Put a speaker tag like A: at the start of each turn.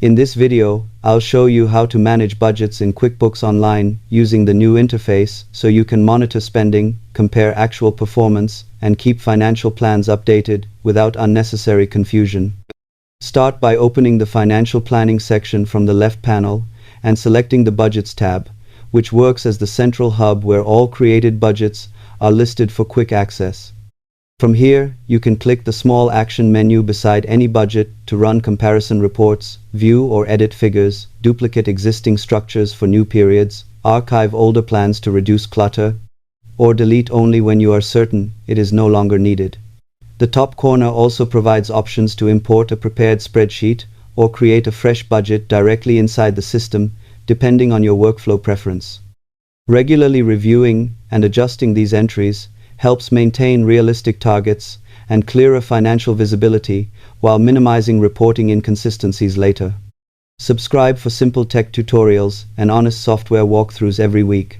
A: In this video, I'll show you how to manage budgets in QuickBooks Online using the new interface so you can monitor spending, compare actual performance, and keep financial plans updated without unnecessary confusion. Start by opening the Financial Planning section from the left panel and selecting the Budgets tab, which works as the central hub where all created budgets are listed for quick access. From here, you can click the small action menu beside any budget to run comparison reports, view or edit figures, duplicate existing structures for new periods, archive older plans to reduce clutter, or delete only when you are certain it is no longer needed. The top corner also provides options to import a prepared spreadsheet or create a fresh budget directly inside the system, depending on your workflow preference. Regularly reviewing and adjusting these entries helps maintain realistic targets and clearer financial visibility while minimizing reporting inconsistencies later. Subscribe for simple tech tutorials and honest software walkthroughs every week.